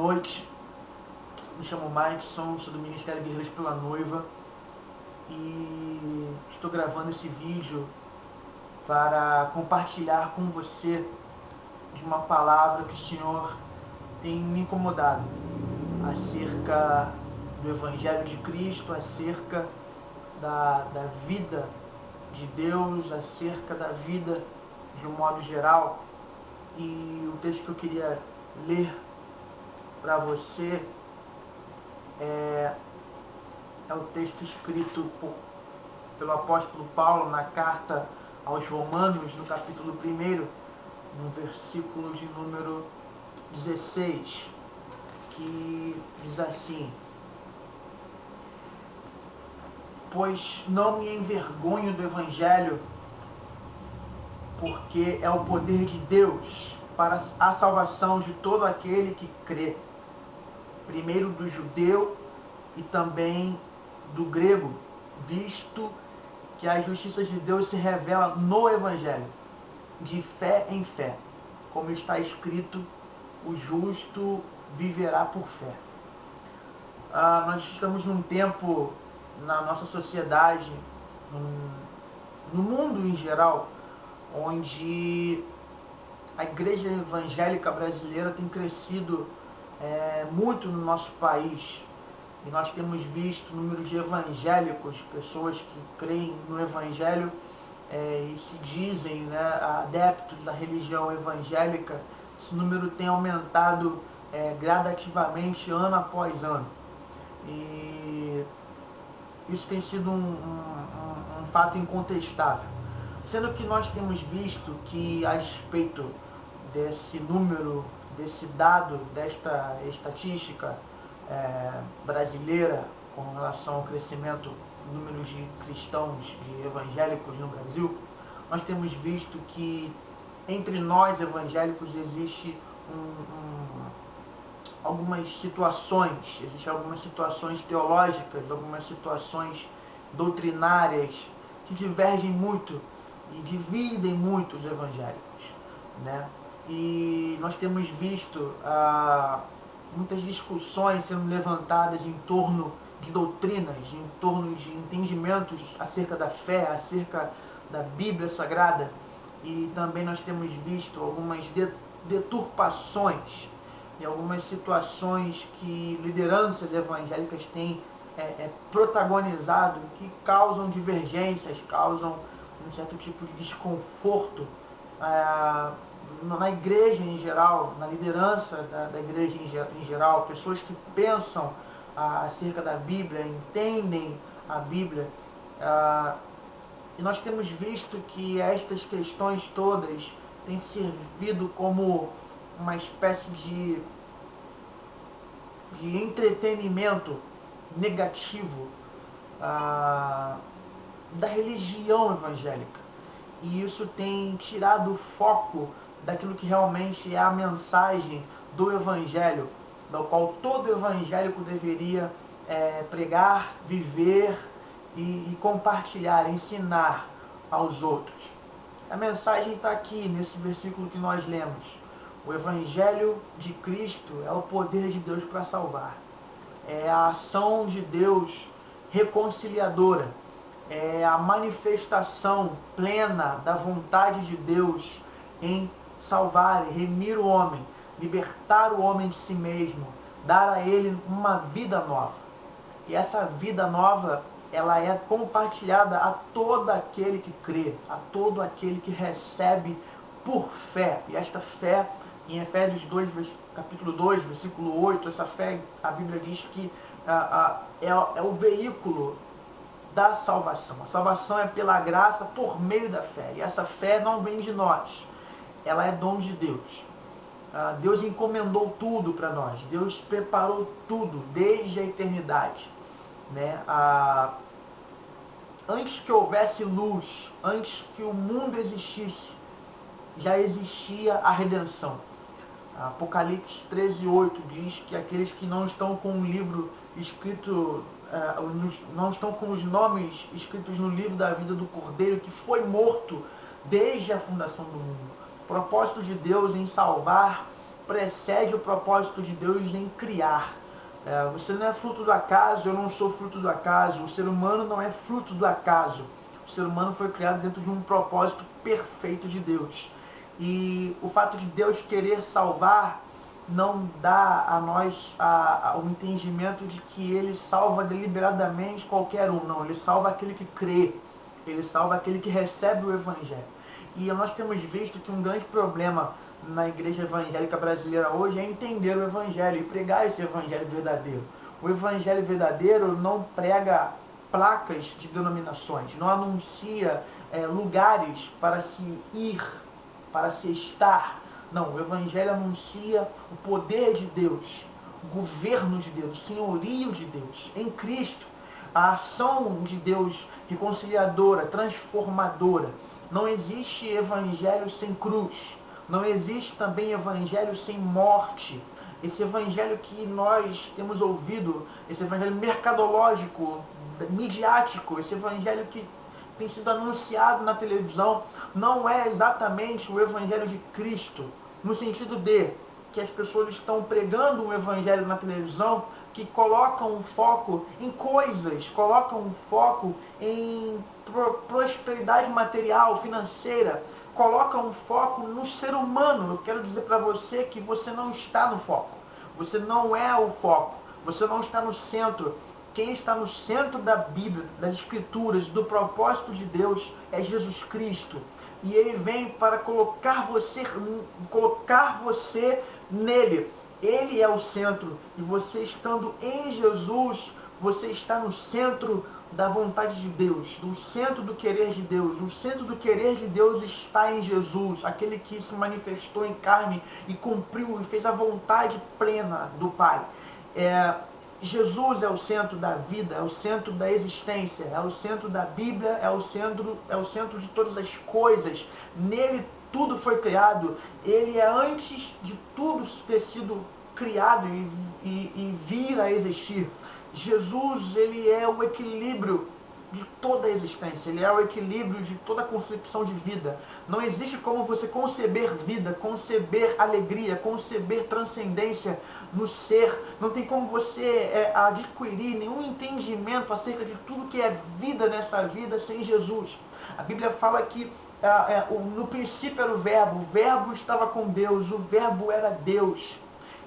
noite, me chamo Mike, sou do Ministério Guerreiros pela Noiva e estou gravando esse vídeo para compartilhar com você de uma palavra que o Senhor tem me incomodado acerca do Evangelho de Cristo, acerca da vida de Deus, acerca da vida de um modo geral. E o texto que eu queria ler para você é o texto escrito pelo apóstolo Paulo na carta aos Romanos, no capítulo 1, no versículo de número 16, que diz assim: pois não me envergonho do Evangelho, porque é o poder de Deus para a salvação de todo aquele que crê, primeiro do judeu e também do grego, visto que a justiça de Deus se revela no Evangelho, de fé em fé, como está escrito: o justo viverá por fé. Nós estamos num tempo na nossa sociedade, no mundo em geral, onde a igreja evangélica brasileira tem crescido muito no nosso país. E nós temos visto o número de evangélicos, pessoas que creem no Evangelho e se dizem adeptos da religião evangélica. Esse número tem aumentado gradativamente ano após ano. E isso tem sido um fato incontestável. Sendo que nós temos visto que, a despeito desse número, desse dado, desta estatística brasileira com relação ao crescimento do número de cristãos, de evangélicos no Brasil, nós temos visto que entre nós evangélicos existe algumas situações teológicas, algumas situações doutrinárias que divergem muito e dividem muito os evangélicos, né? E nós temos visto muitas discussões sendo levantadas em torno de doutrinas, em torno de entendimentos acerca da fé, acerca da Bíblia Sagrada, e também nós temos visto algumas deturpações e algumas situações que lideranças evangélicas têm protagonizado, que causam divergências, causam um certo tipo de desconforto na igreja em geral, na liderança da igreja em geral, pessoas que pensam acerca da Bíblia, entendem a Bíblia. E nós temos visto que estas questões todas têm servido como uma espécie de entretenimento negativo da religião evangélica. E isso tem tirado o foco daquilo que realmente é a mensagem do Evangelho, do qual todo evangélico deveria pregar, viver e compartilhar, ensinar aos outros. A mensagem está aqui nesse versículo que nós lemos. O Evangelho de Cristo é o poder de Deus para salvar. É a ação de Deus reconciliadora. É a manifestação plena da vontade de Deus em salvar e remir o homem, libertar o homem de si mesmo, dar a ele uma vida nova. E essa vida nova, ela é compartilhada a todo aquele que crê, a todo aquele que recebe por fé. E esta fé, em Efésios 2, capítulo 2, versículo 8, essa fé, a Bíblia diz que é o veículo da salvação. A salvação é pela graça por meio da fé. E essa fé não vem de nós. Ela é dom de Deus. Deus encomendou tudo para nós. Deus preparou tudo desde a eternidade, né? Antes que houvesse luz, antes que o mundo existisse, já existia a redenção. Apocalipse 13:8 diz que aqueles que não estão com o livro escrito, não estão com os nomes escritos no livro da vida do Cordeiro, que foi morto desde a fundação do mundo. O propósito de Deus em salvar precede o propósito de Deus em criar. Você não é fruto do acaso, eu não sou fruto do acaso, o ser humano não é fruto do acaso. O ser humano foi criado dentro de um propósito perfeito de Deus. E o fato de Deus querer salvar não dá a nós o entendimento de que Ele salva deliberadamente qualquer um. Não, Ele salva aquele que crê. Ele salva aquele que recebe o Evangelho. E nós temos visto que um grande problema na igreja evangélica brasileira hoje é entender o Evangelho e pregar esse Evangelho verdadeiro. O Evangelho verdadeiro não prega placas de denominações, não anuncia lugares para se ir, para se estar. Não, o Evangelho anuncia o poder de Deus, o governo de Deus, o senhorio de Deus em Cristo, a ação de Deus reconciliadora, transformadora. Não existe evangelho sem cruz. Não existe também evangelho sem morte. Esse evangelho que nós temos ouvido, esse evangelho mercadológico, midiático, esse evangelho que tem sido anunciado na televisão, não é exatamente o evangelho de Cristo, no sentido de que as pessoas estão pregando um evangelho na televisão que colocam um foco em coisas, colocam um foco em prosperidade material, financeira, colocam um foco no ser humano. Eu quero dizer para você que você não está no foco, você não é o foco, você não está no centro. Quem está no centro da Bíblia, das Escrituras, do propósito de Deus é Jesus Cristo. E Ele vem para colocar você nele. Ele é o centro. E você estando em Jesus, você está no centro da vontade de Deus, no centro do querer de Deus. O centro do querer de Deus está em Jesus, aquele que se manifestou em carne e cumpriu e fez a vontade plena do Pai. Jesus é o centro da vida, é o centro da existência, é o centro da Bíblia, é o centro de todas as coisas. Nele tudo foi criado. Ele é antes de tudo ter sido criado e vir a existir. Jesus, ele é o equilíbrio de toda a existência, ele é o equilíbrio de toda a concepção de vida. Não existe como você conceber vida, conceber alegria, conceber transcendência no ser. Não tem como você adquirir nenhum entendimento acerca de tudo que é vida nessa vida sem Jesus. A Bíblia fala que no princípio era o Verbo estava com Deus, o Verbo era Deus.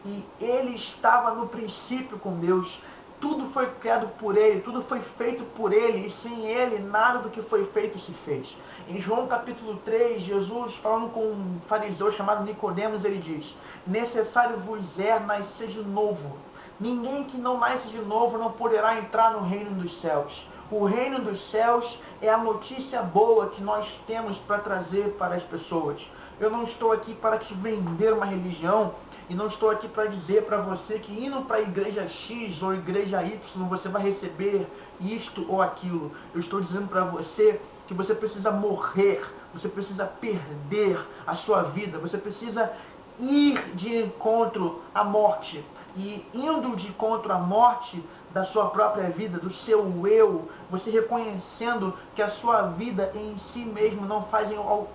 E Ele estava no princípio com Deus. Tudo foi criado por Ele, tudo foi feito por Ele, e sem Ele nada do que foi feito se fez. Em João capítulo 3, Jesus, falando com um fariseu chamado Nicodemos, ele diz: necessário vos é nascer de novo. Ninguém que não nasce de novo não poderá entrar no reino dos céus. O reino dos céus é a notícia boa que nós temos para trazer para as pessoas. Eu não estou aqui para te vender uma religião, e não estou aqui para dizer para você que indo para a igreja X ou igreja Y você vai receber isto ou aquilo. Eu estou dizendo para você que você precisa morrer, você precisa perder a sua vida, você precisa ir de encontro à morte. E indo de encontro à morte da sua própria vida, do seu eu, você reconhecendo que a sua vida em si mesmo não faz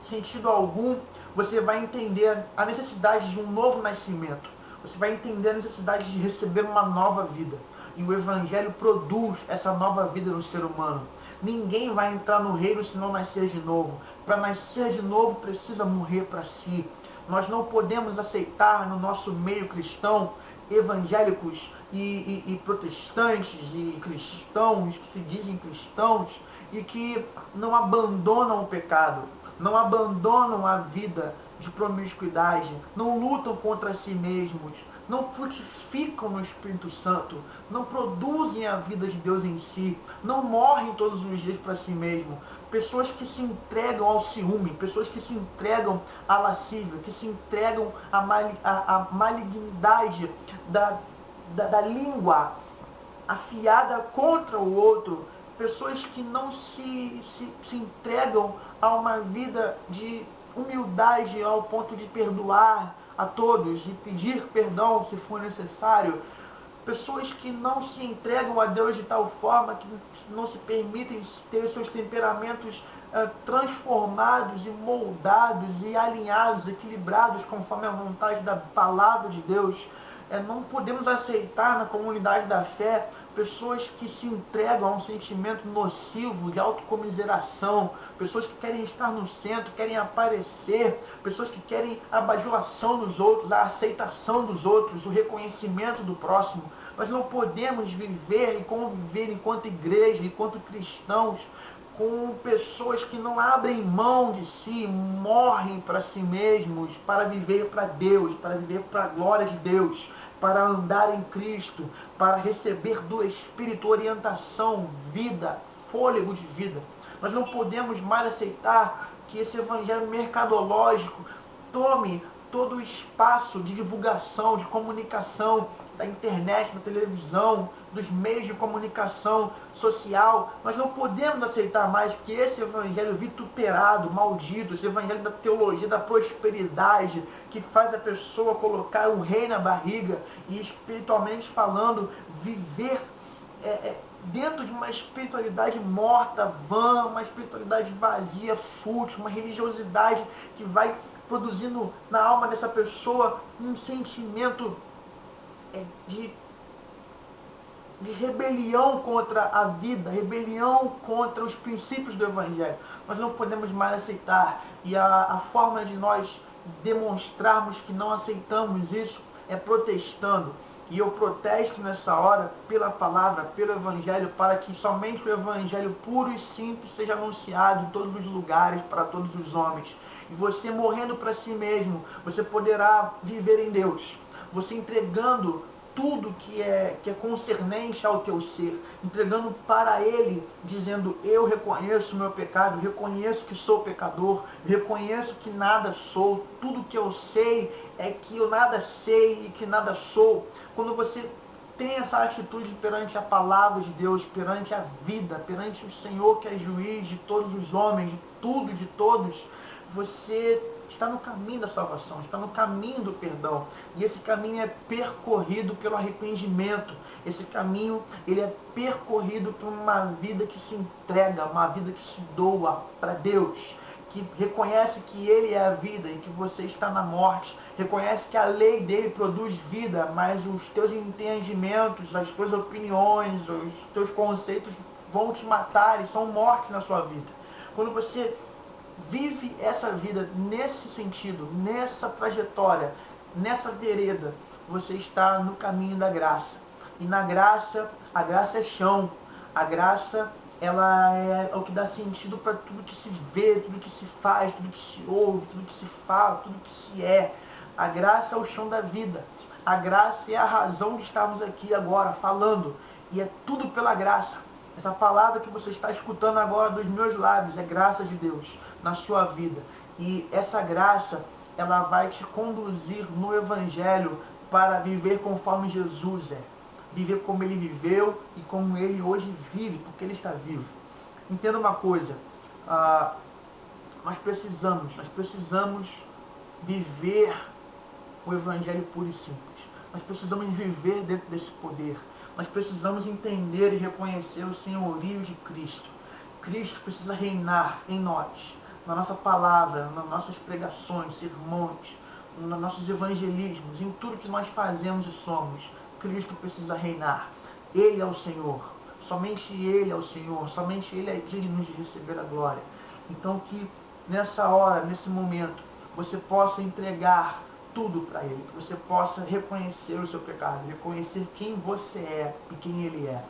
sentido algum, você vai entender a necessidade de um novo nascimento. Você vai entender a necessidade de receber uma nova vida. E o Evangelho produz essa nova vida no ser humano. Ninguém vai entrar no reino se não nascer de novo. Para nascer de novo precisa morrer para si. Nós não podemos aceitar no nosso meio cristão evangélicos e protestantes e cristãos que se dizem cristãos e que não abandonam o pecado, não abandonam a vida de promiscuidade, não lutam contra si mesmos, não frutificam no Espírito Santo, não produzem a vida de Deus em si, não morrem todos os dias para si mesmo. Pessoas que se entregam ao ciúme, pessoas que se entregam à lascívia, que se entregam à malignidade da língua afiada contra o outro, pessoas que não se entregam a uma vida de humildade ao ponto de perdoar a todos e pedir perdão se for necessário. pessoas que não se entregam a Deus de tal forma que não se permitem ter seus temperamentos transformados e moldados e alinhados, equilibrados conforme a vontade da palavra de Deus. Não podemos aceitar na comunidade da fé pessoas que se entregam a um sentimento nocivo de autocomiseração, pessoas que querem estar no centro, querem aparecer, pessoas que querem a bajulação dos outros, a aceitação dos outros, o reconhecimento do próximo. Nós não podemos viver e conviver enquanto igreja, enquanto cristãos, com pessoas que não abrem mão de si, morrem para si mesmos, para viver para Deus, para viver para a glória de Deus, para andar em Cristo, para receber do Espírito orientação, vida, fôlego de vida. Nós não podemos mais aceitar que esse evangelho mercadológico tome todo o espaço de divulgação, de comunicação, da internet, da televisão, dos meios de comunicação social. Nós não podemos aceitar mais que esse evangelho vituperado, maldito, esse evangelho da teologia, da prosperidade, que faz a pessoa colocar um rei na barriga e, espiritualmente falando, viver dentro de uma espiritualidade morta, vã, uma espiritualidade vazia, fútil, uma religiosidade que vai produzindo na alma dessa pessoa um sentimento de rebelião contra a vida, rebelião contra os princípios do Evangelho. Nós não podemos mais aceitar. E a forma de nós demonstrarmos que não aceitamos isso é protestando. E eu protesto nessa hora pela palavra, pelo Evangelho, para que somente o Evangelho puro e simples seja anunciado em todos os lugares, para todos os homens. E você morrendo para si mesmo, você poderá viver em Deus. Você entregando tudo que é concernente ao teu ser, entregando para Ele, dizendo: eu reconheço o meu pecado, reconheço que sou pecador, reconheço que nada sou, tudo que eu sei é que eu nada sei e que nada sou. Quando você tem essa atitude perante a palavra de Deus, perante a vida, perante o Senhor que é juiz de todos os homens, de tudo e de todos, você está no caminho da salvação, está no caminho do perdão. E esse caminho é percorrido pelo arrependimento. Esse caminho ele é percorrido por uma vida que se entrega, uma vida que se doa para Deus, que reconhece que Ele é a vida e que você está na morte, reconhece que a lei dele produz vida, mas os teus entendimentos, as tuas opiniões, os teus conceitos vão te matar e são mortes na sua vida. Quando você vive essa vida nesse sentido, nessa trajetória, nessa vereda, você está no caminho da graça. E na graça, a graça é chão, a graça ela é o que dá sentido para tudo que se vê, tudo que se faz, tudo que se ouve, tudo que se fala, tudo que se é. A graça é o chão da vida. A graça é a razão de estarmos aqui agora falando. E é tudo pela graça. Essa palavra que você está escutando agora dos meus lábios é graça de Deus na sua vida. E essa graça, ela vai te conduzir no Evangelho para viver conforme Jesus é. Viver como Ele viveu e como Ele hoje vive, porque Ele está vivo. Entenda uma coisa, nós precisamos viver o Evangelho puro e simples. Nós precisamos viver dentro desse poder. Nós precisamos entender e reconhecer o senhorio de Cristo. Cristo precisa reinar em nós, na nossa palavra, nas nossas pregações, sermões, nos nossos evangelismos, em tudo que nós fazemos e somos. Cristo precisa reinar. Ele é o Senhor. Somente Ele é o Senhor. Somente Ele é digno de receber a glória. Então que nessa hora, nesse momento, você possa entregar tudo para Ele. Que você possa reconhecer o seu pecado. Reconhecer quem você é e quem Ele é.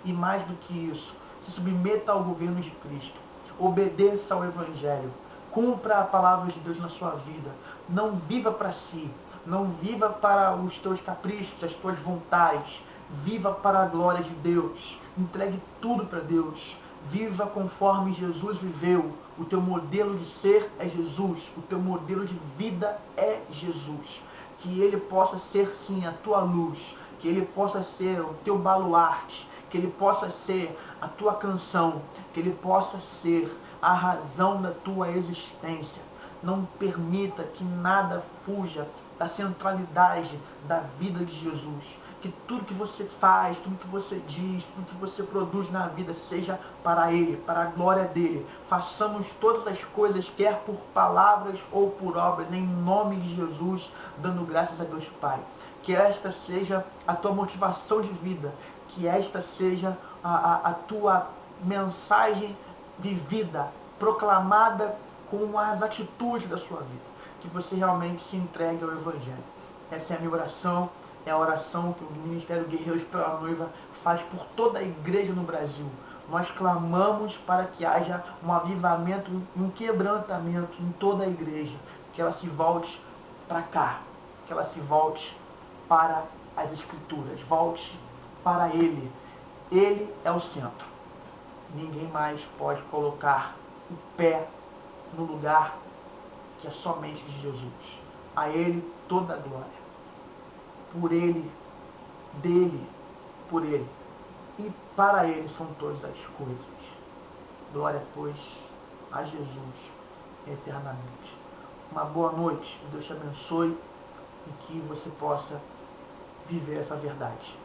E mais do que isso, se submeta ao governo de Cristo. Obedeça ao Evangelho. Cumpra a palavra de Deus na sua vida. Não viva para si. Não viva para os teus caprichos, as tuas vontades. Viva para a glória de Deus. Entregue tudo para Deus. Viva conforme Jesus viveu. O teu modelo de ser é Jesus. O teu modelo de vida é Jesus. Que Ele possa ser, sim, a tua luz. Que Ele possa ser o teu baluarte. Que Ele possa ser a tua canção. Que Ele possa ser a razão da tua existência. Não permita que nada fuja da centralidade da vida de Jesus. que tudo que você faz, tudo que você diz, tudo que você produz na vida seja para Ele, para a glória dEle. Façamos todas as coisas, quer por palavras ou por obras, em nome de Jesus, dando graças a Deus Pai. Que esta seja a tua motivação de vida, que esta seja a tua mensagem vivida, proclamada com as atitudes da sua vida. Que você realmente se entregue ao Evangelho. Essa é a minha oração, é a oração que o Ministério Guerreiros pela Noiva faz por toda a igreja no Brasil. Nós clamamos para que haja um avivamento, um quebrantamento em toda a igreja. Que ela se volte para cá, que ela se volte para as Escrituras, volte para Ele. Ele é o centro. Ninguém mais pode colocar o pé no lugar que é somente de Jesus. A Ele toda a glória. Por Ele, dele, por Ele. E para Ele são todas as coisas. Glória, pois, a Jesus eternamente. Uma boa noite. Que Deus te abençoe e que você possa viver essa verdade.